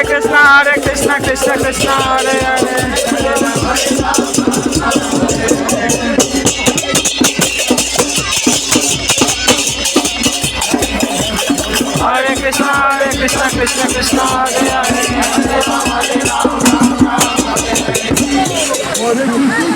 Hare Krishna, Krishna Krishna, Hare Hare. Hare Krishna, Krishna Krishna, Hare Hare. Hare Rama, Rama Rama, Hare Hare.